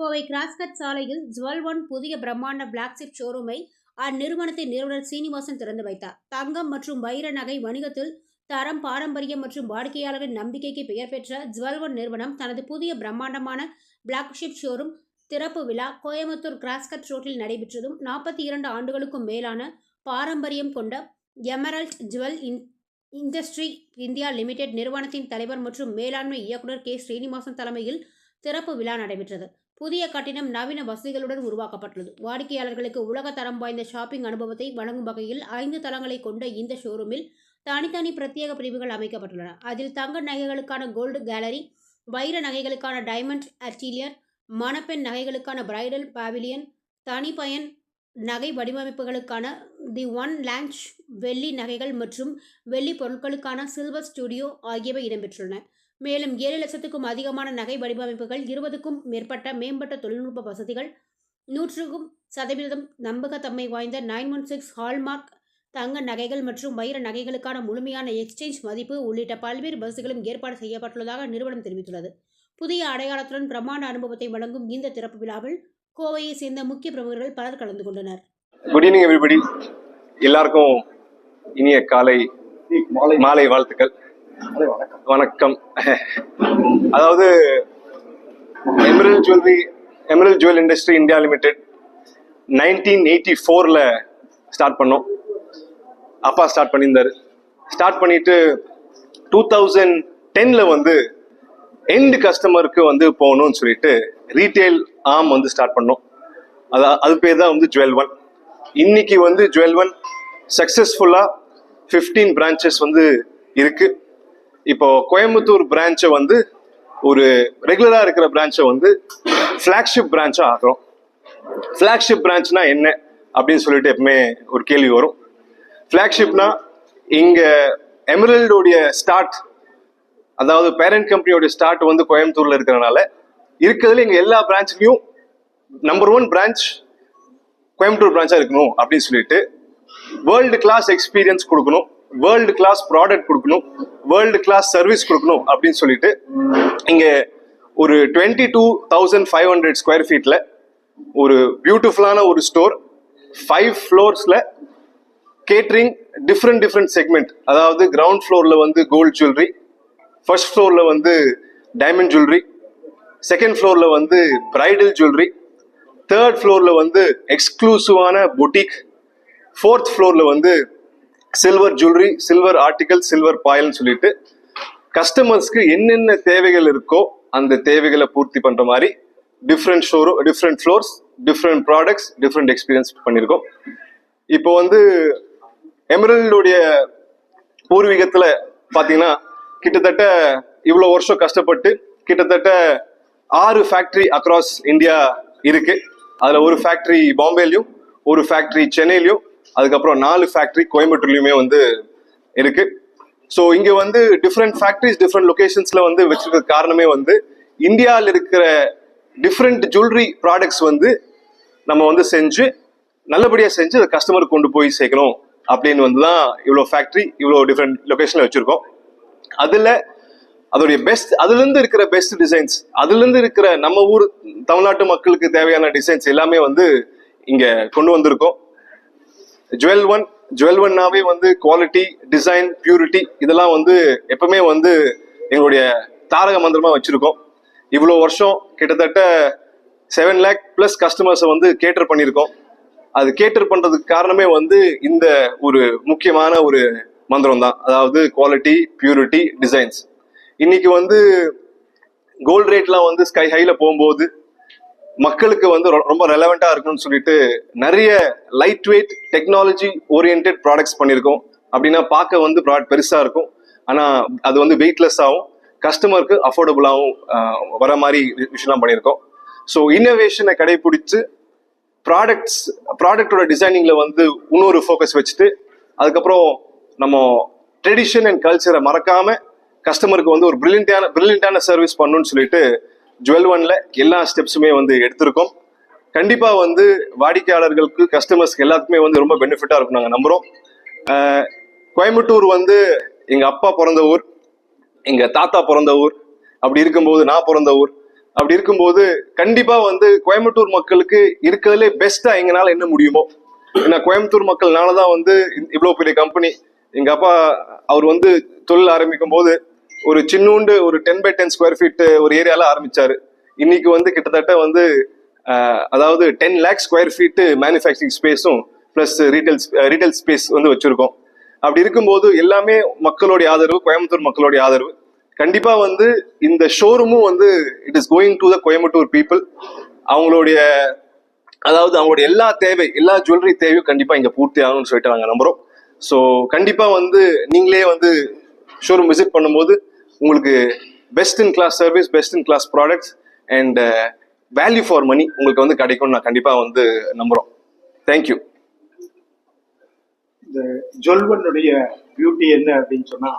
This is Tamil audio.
கோவை கிராஸ்கட் சாலையில் ஜுவல் ஒன் புதிய பிரம்மாண்ட பிளாக்ஷிப் ஷோரூமை அந்நிறுவனத்தின் நிறுவனர் சீனிவாசன் திறந்து வைத்தார். தங்கம் மற்றும் வைர நகை வணிகத்தில் தரம், பாரம்பரியம் மற்றும் வாடிக்கையாளரின் நம்பிக்கைக்கு பெயர் பெற்ற ஜுவல் ஒன் நிறுவனம் தனது புதிய பிரம்மாண்டமான பிளாக்ஷிப் ஷோரூம் திறப்பு விழா கோயம்புத்தூர் கிராஸ்கட் ரோட்டில் நடைபெற்றதும் 42 ஆண்டுகளுக்கும் மேலான பாரம்பரியம் கொண்ட emerald jewel industry India limited நிறுவனத்தின் தலைவர் மற்றும் மேலாண்மை இயக்குனர் கே. ஸ்ரீனிவாசன் தலைமையில் திறப்பு விழா நடைபெற்றது. புதிய கட்டிடம் நவீன வசதிகளுடன் உருவாக்கப்பட்டுள்ளது. வாடிக்கையாளர்களுக்கு உலக தரம் வாய்ந்த ஷாப்பிங் அனுபவத்தை வழங்கும் வகையில் 5 தளங்களை கொண்ட இந்த ஷோரூமில் தனித்தனி பிரத்யேக பிரிவுகள் அமைக்கப்பட்டுள்ளன. அதில் தங்க நகைகளுக்கான கோல்டு கேலரி, வைர நகைகளுக்கான டைமண்ட் அட்டிலியர், மணப்பெண் நகைகளுக்கான பிரைடல் பாவிலியன், தனிப்பயன் நகை வடிவமைப்புகளுக்கான தி ஒன் லான்ச், வெள்ளி நகைகள் மற்றும் வெள்ளி பொருட்களுக்கான சில்வர் ஸ்டுடியோ ஆகியவை இடம்பெற்றுள்ளன. மேலும் 7 லட்சத்துக்கும் அதிகமான நகை வடிவமைப்புகள், 20க்கும் மேற்பட்ட மேம்பட்ட தொழில்நுட்ப வசதிகள், 100% நம்பகத்தன்மை வாய்ந்த 916 ஹால்மார்க் தங்க நகைகள் மற்றும் வைர நகைகளுக்கான முழுமையான எக்ஸ்சேஞ்ச் மதிப்பு உள்ளிட்ட பல்வேறு வசதிகளும் ஏற்பாடு செய்யப்பட்டுள்ளதாக நிறுவனம் தெரிவித்துள்ளது. புதிய அடையாளத்துடன் பிரம்மாண்ட அனுபவத்தை வழங்கும் இந்த திறப்பு விழாவில் கோவையை சேர்ந்த முக்கிய பிரமுகர்கள் பலர் கலந்து கொண்டனர். Good evening everybody. எல்லாருக்கும் இனிய காலை மாலை வாழ்த்துக்கள். வணக்கம். அதாவது Emerald jewel industry India limited 1984ல ஸ்டார்ட் பண்ணோம். அப்பா ஸ்டார்ட் பண்ணியிருந்தாரு. ஸ்டார்ட் பண்ணிட்டு 2010ல வந்து எண்ட் கஸ்டமருக்கு வந்து போகணும்னு சொல்லிட்டு ரீட்டைல் ஆர்ம் வந்து ஸ்டார்ட் பண்ணோம். அது பேர் தான் வந்து ஜுவல் ஒன். இன்னைக்கு வந்து ஜுவல் ஒன் சக்சஸ்ஃபுல்லா 15 பிரான்ச்சஸ் வந்து இருக்கு. இப்போ கோயம்புத்தூர் பிரான்ச்சை வந்து ஒரு ரெகுலரா இருக்கிற பிரான்ச்சை வந்து ஃபிளாக்ஷிப் பிரான்ச்சா ஆகிறோம். ஃபிளாக்ஷிப் பிரான்ச்னா என்ன அப்படின்னு சொல்லிட்டு எப்பவுமே ஒரு கேள்வி வரும். ஃபிளாக்ஷிப்னா இங்க எமரல்டோடைய ஸ்டார்ட், அதாவது பேரண்ட் கம்பெனியோட ஸ்டார்ட் வந்து கோயம்புத்தூர்ல இருக்கிறனால இருக்கிறதுல இங்க எல்லா பிரான்ச்லயும் நம்பர் 1 பிரான்ச் கோயம்புத்தூர் பிரான்ச்சா இருக்கணும் அப்படின்னு சொல்லிட்டு வேர்ல்டு கிளாஸ் எக்ஸ்பீரியன்ஸ் கொடுக்கணும், வேர்ல்டு கிளாஸ் ப்ராடக்ட் கொடுக்கணும், வேர்ல்டு கிளாஸ் சர்வீஸ் கொடுக்கணும் அப்படின்னு சொல்லிட்டு இங்க ஒரு 22,500 ஸ்கொயர் ஃபீட்ல ஒரு பியூட்டிஃபுல்லான ஒரு ஸ்டோர், 5 ஃப்ளோர்ஸ்ல கேட்டரிங், டிஃப்ரெண்ட் செக்மெண்ட். அதாவது கிரவுண்ட் ஃப்ளோர்ல வந்து கோல்ட் ஜுவல்லரி, ஃபர்ஸ்ட் ஃப்ளோர்ல வந்து டைமண்ட் ஜுவல்லரி, செகண்ட் ஃப்ளோர்ல வந்து பிரைடல் ஜுவல்லரி, தேர்ட் ஃப்ளோர்ல வந்து எக்ஸ்க்ளூசிவான பொட்டிக், ஃபோர்த் ஃப்ளோர்ல வந்து silver jewellery, silver article, silver பாயல்னு சொல்லிட்டு கஸ்டமர்ஸ்க்கு என்னென்ன தேவைகள் இருக்கோ அந்த தேவைகளை பூர்த்தி பண்ற மாதிரி different showroom, different floors, different products, different experience பண்ணியிருக்கோம். இப்போ வந்து எமரல்டுடைய பூர்வீகத்துல பாத்தீங்கன்னா கிட்டத்தட்ட இவ்வளோ வருஷம் கஷ்டப்பட்டு கிட்டத்தட்ட 6 ஃபேக்டரி அக்ராஸ் இந்தியா இருக்கு. அதுல ஒரு ஃபேக்டரி பாம்பேலையும், ஒரு ஃபேக்டரி சென்னையிலையும், அதுக்கப்புறம் 4 ஃபேக்டரி கோயம்புத்தூர்லயுமே வந்து இருக்கு. ஸோ இங்க வந்து டிஃப்ரெண்ட் ஃபேக்டரிஸ் டிஃப்ரெண்ட் லொகேஷன்ஸ்ல வந்து வச்சிருக்க காரணமே வந்து இந்தியாவில் இருக்கிற டிஃப்ரெண்ட் ஜுவல்லரி ப்ராடக்ட்ஸ் வந்து நம்ம வந்து செஞ்சு நல்லபடியா செஞ்சு அதை கஸ்டமருக்கு கொண்டு போய் சேர்க்கணும் அப்படின்னு வந்து தான் இவ்வளோ ஃபேக்டரி இவ்வளோ டிஃப்ரெண்ட் லொகேஷன்ல வச்சிருக்கோம். அதுல அதோடைய பெஸ்ட், அதுல இருந்து இருக்கிற பெஸ்ட் டிசைன்ஸ், அதுல இருந்து இருக்கிற நம்ம ஊர் தமிழ்நாட்டு மக்களுக்கு தேவையான டிசைன்ஸ் எல்லாமே வந்து இங்க கொண்டு வந்திருக்கோம். ஜுவல் ஒன்னாவே வந்து குவாலிட்டி, டிசைன், பியூரிட்டி இதெல்லாம் வந்து எப்பவுமே வந்து எங்களுடைய தாரக மந்திரமா வச்சிருக்கோம். இவ்வளோ வருஷம் கிட்டத்தட்ட 7 lakh plus கஸ்டமர்ஸை வந்து கேட்டர் பண்ணியிருக்கோம். அது கேட்டர் பண்றதுக்கு காரணமே வந்து இந்த ஒரு முக்கியமான ஒரு மந்திரம் தான், அதாவது குவாலிட்டி, பியூரிட்டி, டிசைன்ஸ். இன்னைக்கு வந்து கோல்ட் ரேட்லாம் வந்து ஸ்கை ஹைல போகும்போது மக்களுக்கு வந்து ரொம்ப ரெலவெண்டா இருக்கணும்னு சொல்லிட்டு நிறைய light weight technology oriented products பண்ணியிருக்கோம். அப்படின்னா பார்க்க வந்து ப்ராடக்ட் பெருசா இருக்கும், ஆனா அது வந்து வெயிட்லெஸ் ஆகும், கஸ்டமருக்கு அஃபோர்டபுளாகவும் வர மாதிரி விஷயம்லாம் பண்ணியிருக்கோம். ஸோ இன்னோவேஷனை கடைபிடிச்சு ப்ராடக்டோட டிசைனிங்ல வந்து இன்னொரு ஃபோக்கஸ் வச்சுட்டு அதுக்கப்புறம் நம்ம ட்ரெடிஷன் அண்ட் கல்ச்சரை மறக்காம கஸ்டமருக்கு வந்து ஒரு பிரில்லியண்டான சர்வீஸ் பண்ணணும்னு சொல்லிட்டு ஜுவல் ஒன்ல எல்லா ஸ்டெப்ஸுமே வந்து எடுத்திருக்கோம். கண்டிப்பா வந்து வாடிக்கையாளர்களுக்கு, கஸ்டமர்ஸ்க்கு எல்லாத்துக்குமே வந்து ரொம்ப பெனிஃபிட்டா இருக்கும் நாங்க நம்புறோம். கோயம்புத்தூர் வந்து எங்க அப்பா பிறந்த ஊர், எங்க தாத்தா பிறந்த ஊர், அப்படி இருக்கும்போது நான் பிறந்த ஊர். அப்படி இருக்கும்போது கண்டிப்பா வந்து கோயம்புத்தூர் மக்களுக்கு இருக்கிறதுலே பெஸ்டா எங்கனால என்ன முடியுமோ, ஏன்னா கோயம்புத்தூர் மக்கள்னாலதான் வந்து இவ்வளவு பெரிய கம்பெனி. எங்க அப்பா அவர் வந்து தொழில் ஆரம்பிக்கும் போது ஒரு சின்னூண்டு ஒரு 10x10 ஸ்கொயர் ஃபீட் ஒரு ஏரியால ஆரம்பிச்சாரு. இன்னைக்கு வந்து கிட்டத்தட்ட வந்து அதாவது 10 லேக் ஸ்கொயர் ஃபீட் மேனுஃபேக்சரிங் ஸ்பேஸும் பிளஸ் ரீட்டைல் ஸ்பேஸ் வந்து வச்சிருக்கோம். அப்படி இருக்கும்போது எல்லாமே மக்களுடைய ஆதரவு, கோயம்புத்தூர் மக்களுடைய ஆதரவு. கண்டிப்பா வந்து இந்த ஷோரூமும் வந்து it is going to the Coimbatore people. அவங்களுடைய அதாவது அவங்களுடைய எல்லா ஜுவல்லரி தேவையும் கண்டிப்பா இங்க பூர்த்தி ஆகணும்னு சொல்லிட்டு நாங்க நம்புறோம். ஸோ கண்டிப்பா வந்து நீங்களே வந்து ஷோரூம் விசிட் பண்ணும்போது உங்களுக்கு best in class service, best in class products and value for money உங்களுக்கு வந்து கிடைக்கும்னு நான் கண்டிப்பா வந்து நம்புறோம். தேங்க்யூ. இந்த ஜுவல்வனுடைய பியூட்டி என்ன அப்படின்னு சொன்னா,